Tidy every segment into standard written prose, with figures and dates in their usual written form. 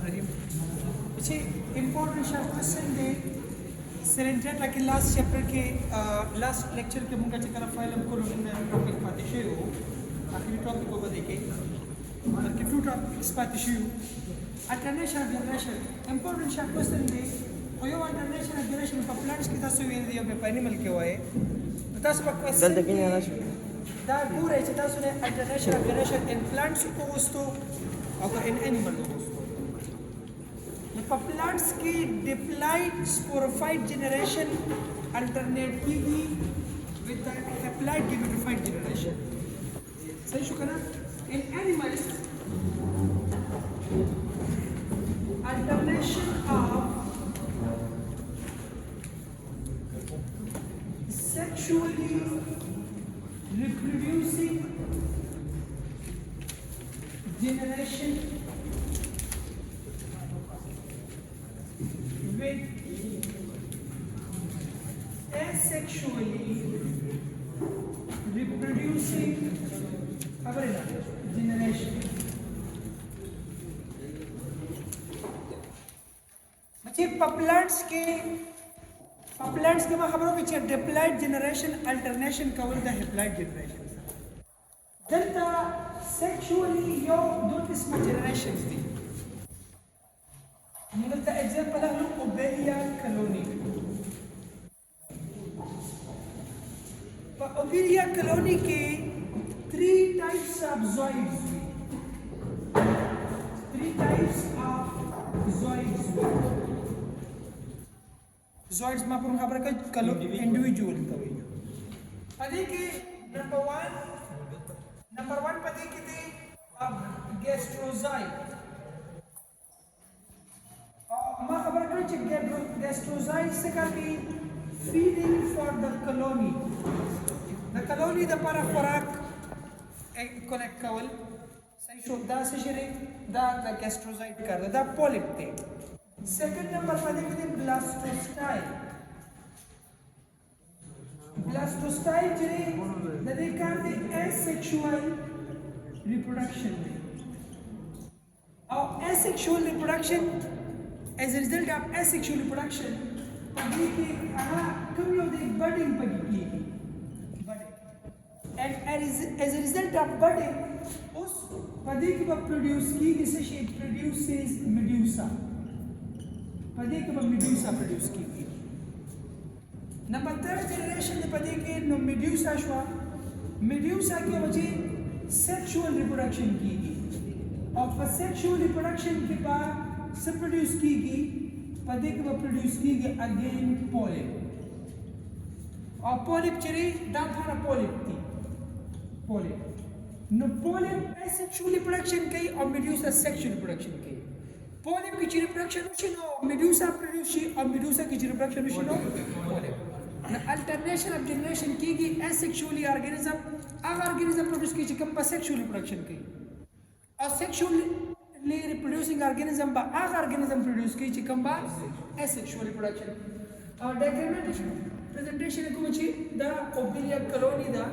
Rahim. See, important short question de Serenity like last chapter के last lecture के मुंगा चिकना file हमको लोगों ने topic पाते हो आखिरी topic को बदेके और के few topics पाते हो alternation generation important short question de कोई alternation generation का plants की तासु ये दिया पे animal के वाये तासु का question da पूरे तासु ने alternation generation in plants को वस्तु और in animal को plants की diploid sporophyte generation alternatively with the haploid gametophyte generation. सही शुक्र ना? In animals, alternation of sexually reproducing generation with asexually reproducing generation. बच्चे plants के में खबरों पीछे diploid generation alternation cover the haploid generation. Delta sexually यो दो किस्म generations थी. मतलब एग्जांपल है लोग ओबेलिया कॉलोनी पर ओबेलिया कॉलोनी के 3 टाइप्स ऑफ ज़ॉइड्स ज़ॉइड्स में अपन खबर का कॉलोनी इंडिविजुअल तो वही पता कि नंबर 1 पता कि थे अब गैस्ट्रोज़ाइड ما خبرك ليش gastrozoids से करके feeding for the colony the para خوراک connect कवल सही शो दा से शरीर दा gastrozoid कर दा polyp थे second number पर देखते हैं blastostyle जरे नदी करते asexual reproduction और asexual reproduction as a result of asexual reproduction, budding and as a result of budding, us produce it produces medusa. Medusa produce Number 3rd generation no medusa shwa. Medusa की वजह sexual reproduction की और sexual reproduction के बाद से produce की गई पदे के बाद प्रोड्यूस की गई अगेन पॉलिप और पॉलिप चली दांतों पॉलिप थी पॉलिप नो पॉलिप एसेक्सुअल रिप्रोडक्शन की और मेडुसा सेक्सुअल रिप्रोडक्शन की पॉलिप की रिप्रोडक्शन उशिनो मेडुसा प्रोड्यूस की और मेडुसा की रिप्रोडक्शन उशिनो पॉलिप ना अल्टरनेशन ऑफ जनरेशन की गई एसेक्सुअली ऑर्गेनिज्म ऑर्गेनिज्म प्रोड्यूस की कम सेक्सुअल रिप्रोडक्शन की और sexual reproducing organism by other organism produce की चिकन बा asexual reproduction और diagrammatic presentation को मुझे the obelia colony दा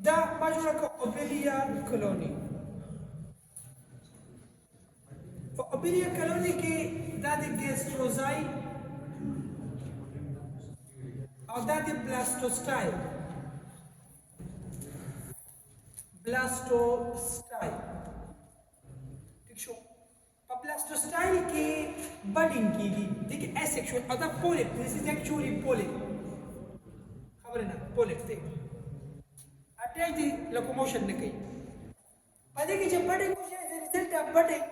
دا مجرى اوبيليا كولوني فاوبيليا كولوني کې دا د ګیسټروزای او دا د بلاستوستایل ٹھیک شو په بلاستوستایل کې بډینګ کیږي دغه اسیکشوال او دا پولیپ دیس از اکچولی پولیپ خبره نه پولیپ دی اټیچ دی لوکوموشن نه کوي پدې کې چې بډینګ وشي از ریزلټ اف بډینګ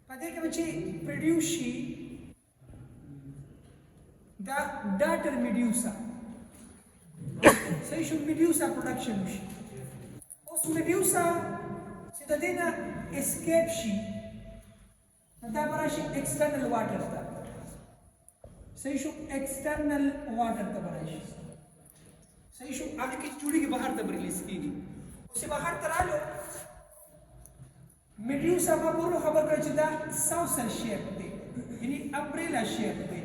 پدې کې چې پروډوس شي دا ډاټر میډیوسا صحیح شو میډیوسا پروډکشن وشي اوس میډیوسا چې د دې نه اسکیپ شي دا براشي ایکسټرنل واټر ته صحیح شو ایکسټرنل واټر ته براشي صحیح شو هغه کې چوړي کې بهر ته ریلیز کیږي اوس بهر ته رالو میډیوسا په پورو خبر کړی چې دا ساوسر شیپ دی یعنی امبریلا شیپ دی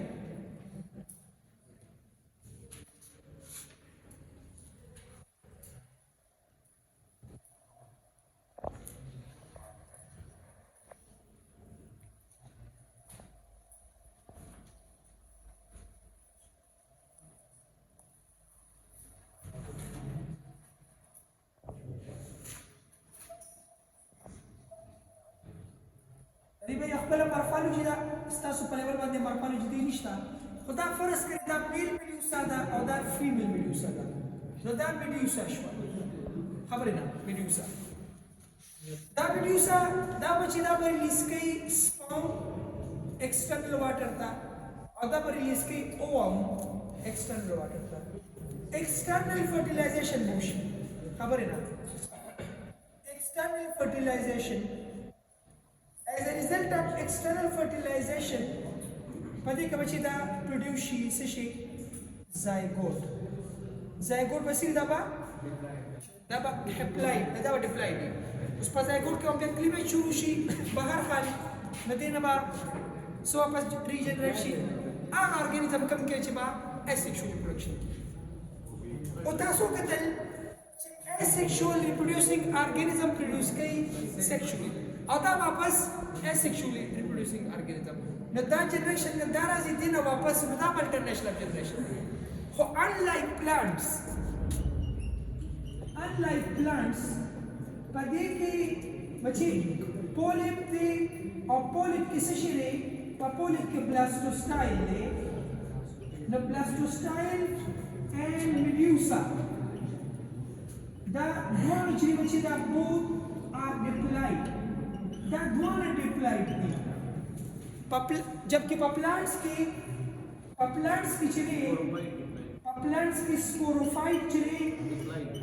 ریبه خپل مورفولوژي دا ستاسو په لیول باندې مورفولوژي دی نشته خو دا فرض کړئ دا میل میډیوسا ده او دا فیمیل میډیوسا ده نو دا میډیوسا شوه خبرې نه میډیوسا دا میډیوسا دا بچی دا به ریلیز کوي سپام ایکسټرنل واټر ته او دا به ریلیز کوي اوم ایکسټرنل واټر ته ایکسټرنل فرټیلایزیشن وشي خبرې نه external fertilization. As a result of external fertilization, padi kabachi da produce shi se zygote. Zygote basir daba haploid, daba diploid. उस पर zygote के हम क्लीवेज शुरू शी बाहर खाली नदीना बा सो आपस regeneration आम organism कम के चिबा asexual reproduction. उतासो कतल asexual reproducing organism produce कई sexually. आता वापस asexually reproducing organism. नदा generation नदा राजी दिन वापस नदा alternation generation. हो unlike plants पदे के बच्चे पोलिप थे और पोलिप किसे शिरे पोलिप के ब्लास्टोस्टाइल ले न ब्लास्टोस्टाइल एंड मेड्यूसा दा दोनों चीज़ बच्चे दा both are diploid दा दोनों diploid थे जबकि पप्लांट्स की चले पप्लांट्स की स्पोरोफाइट चले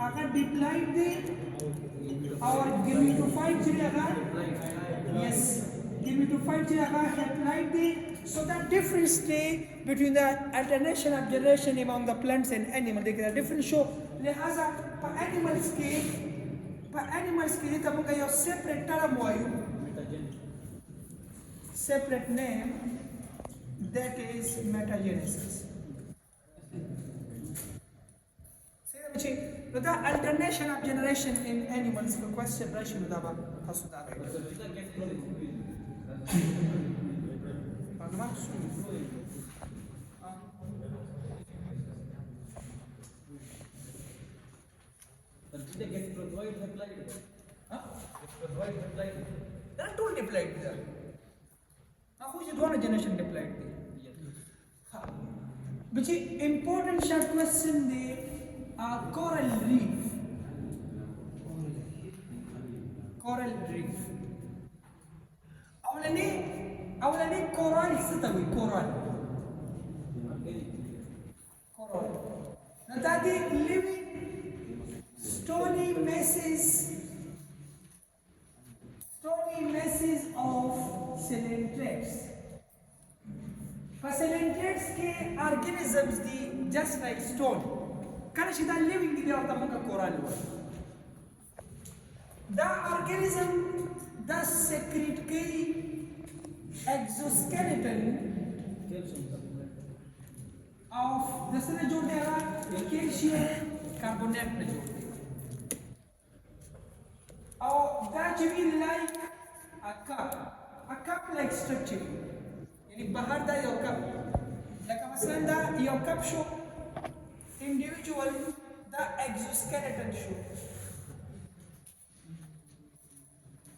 अगर diploid थे और gametophyte चले अगर yes gametophyte चले अगर haploid थे so that difference day between the alternation of generation among the plants and animals देखिए difference show लिहाजा पर animals के लिए तब उनका ये separate term वायु separate name that is metagenesis. So the alternation of generation in animals the question ratio daba hasuda generation diploid which is important short question the coral reef awlani coral sitawi coral now that the living stony messes of coelentrates. Coelentrates के organisms दी just like stone. कारण शिदा living दी होता मुका coral हुआ. The organism thus secrete के exoskeleton of د سره جوړ دی هغه کیلشیم کاربونیټ نه جوړ دی او دا چې وی لایک ا کپ لایک سټرکچر یعنی بهر دا یو کپ لکه مثلا دا یو کپ شو انډیویډوال دا ایگزوسکeleton شو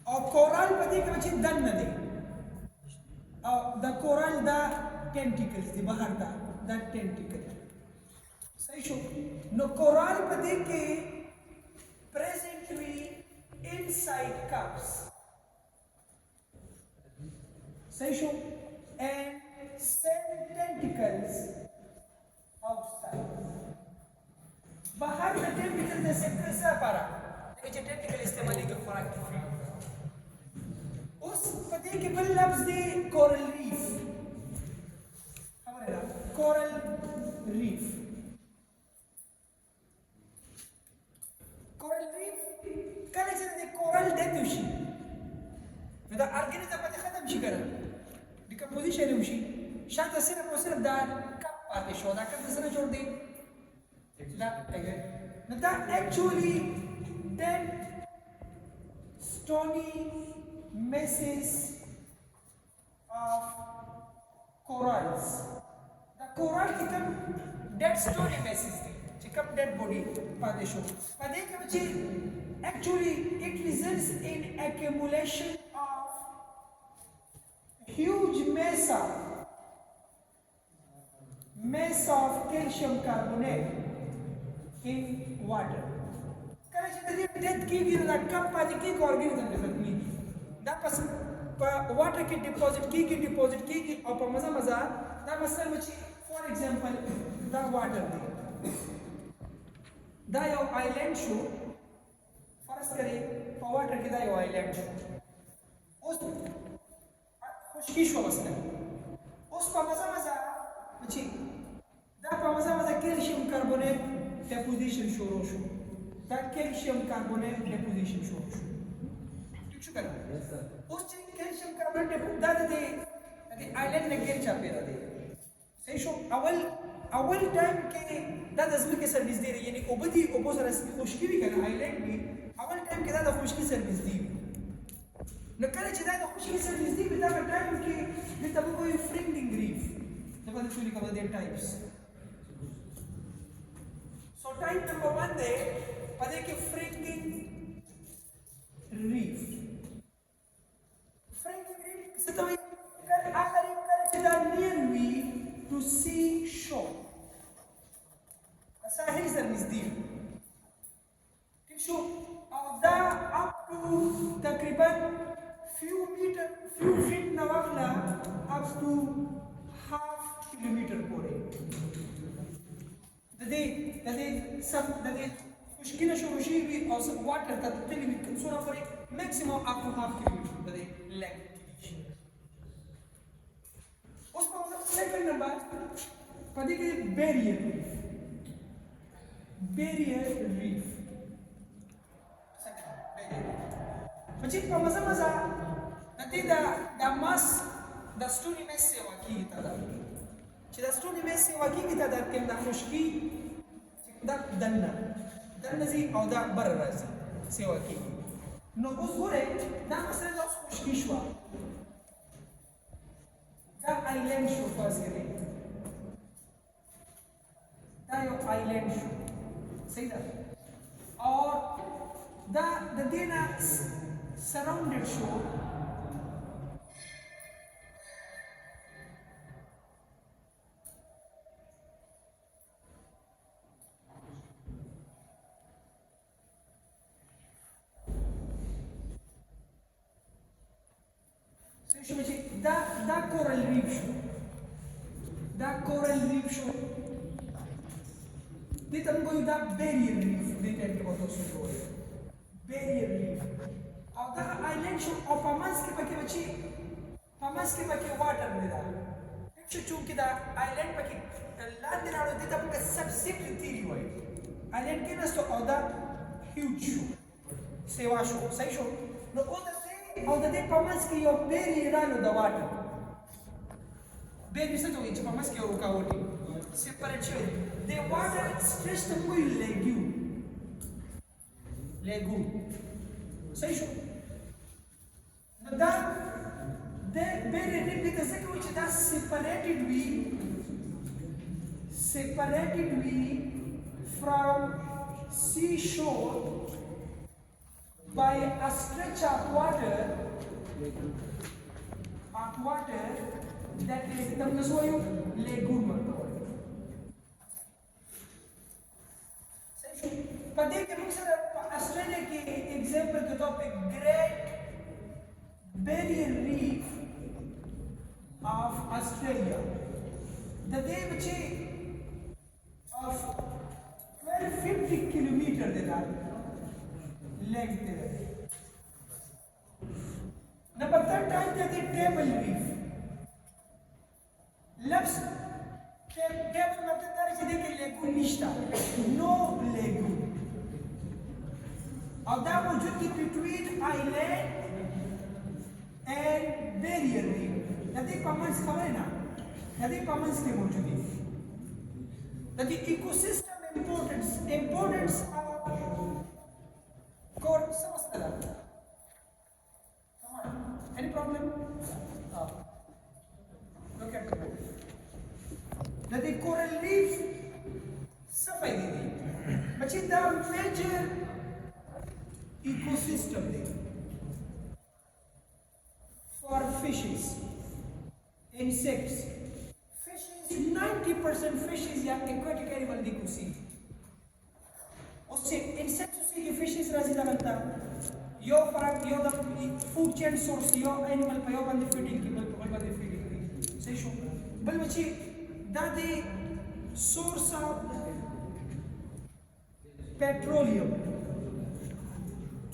او کورال په دې کې چې دن نه دی او دا کورال دا ټینټیکلز دی بهر دا ټینټیکل صحیح شو نو کورال په دې کې present وی inside cups صحیح شو and send tentacles outside بهر د ټیمپریچر د سیکټر سره لپاره دغه چې ټیکنیکل استعمالي کې خوراک کوي اوس په دې کې بل لفظ دی کورل ریف خبره ده کورل ریف کله چې د کورل ډیت وشي نو دا ارګانیزم پاتې ختم شي کنه ډیکمپوزیشن وشي شاته صرف او صرف دا کپ پاتې شو دا کپ سره جوړ دی that again. Now that actually dead stony messes of corals. The coral become dead stony messes. Become dead body. Padesho. Actually it results in accumulation of huge mass of calcium carbonate in water. کله چې د دې ډیت کیږي نو دا کپ پاتې کیږي اورګانیزم ته ختمي دا پس په واټر کې ډیپوزټ کیږي او په مزه دا مثلا چې فور ایگزامپل دا واټر دی دا یو آیلینډ شو فرض کړئ په واټر کې دا یو آیلینډ شو اوس خشکی شو مثلا اوس په مزه چې دا په مزه کیلشیم کاربونیټ deposition شروع شو دا کیلشیم کاربونیټ deposition شروع شو ٹھیک شو کنه اوس چې کیلشیم کاربونیټ دا د آیلینډ نه کې چاپیرا دی صحیح شو اول ټایم کې دا د ځمکې سرویس دی یعنی اوبدي او بو سره خشکی وی کنه آیلینډ وی اول ټایم کې دا د خشکی سرویس دی نو کله چې دا د خشکی سرویس دی دا په ټایم کې د تبو فرینګ ریف دا په ټولي کومه د ټایپس So type number 1 there, padhe ke fringing reef. Fringing reef sitawai kar aakhari kar chida near we to sea shore. Sahil service di. Kisho da up to takriban few feet nawakla up to half kilometer pore. د دې مشکله شروع شي وي او واټر ته تللی وي څومره پورې میکسیمم اپ ټو هاف کیلومیټر د دې لیک اوس په سیکنډ نمبر په دې کې بیریئر ریف چې په مزه د دې د ماس د سټوري مس سیوا کیږي چې دا سټونی مې سیوا کیږي دا د کوم د خشکی دا دنه زی او دا بر راځي سیوا کیږي نو اوس ګوره دا مثلا د خشکی شو دا آیلینډ شو فرض کړئ دا یو آیلینډ شو صحیح ده او دا د دې نه سراوندډ شو دا کورل ریف شو دې ته موږ دا بیریئر ریف دې ته ورته وایي بیریئر ریف او دا آیلینډ شو او په منځ کې پکې واټر دی دا چې دا آیلینډ پکې لاندې راوړو دې ته موږ سبسیډي تیری وایي آیلینډ کې نستو او دا هیوج شو سیوا شو صحیح شو نو او د دې په منځ کې یو بیریئر رالو د واټر بیریئر څه ته وایي چې په منځ کې یو رکاوټ separate shell. The water stretched the oil legume. صحيح شو؟ that they very because which that separated we from seashore by a stretch of water that is the legume. But they can Australia के example के तौर पे Great Barrier Reef of Australia. The day बच्चे of 1250 kilometer देता length देता. Number third time that the Table Reef. Labs table मतलब तारे से देखे लेगून निश्ता. No legume. और that was just between island and barrier reef. यदि कमेंट्स करें ना, यदि कमेंट्स के मौजूद हैं, यदि ecosystem importance of core समझते हैं. Any problem? Look at the board. यदि coral reef सफाई दी, बच्चे the major ecosystem there for fishes, insects. Fishes, 90% fishes या aquatic animal देखो सी. उससे insects उससे के fishes राज़ी लगता. यो फरक यो द food chain source यो animal पे यो बंदे feeding की बंदे feeding की. सही शो. बल बच्ची दादी source of petroleum.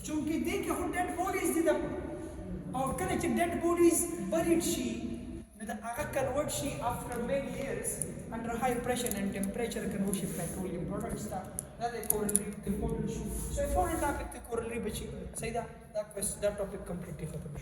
चूंकि देखे हो dead bodies दिदा और कने च dead bodies buried she नदा Agha convert she after many years under high pressure and temperature convert she petroleum products था that coral reef important issue so important topic the coral reef बची सही that topic completely खत्म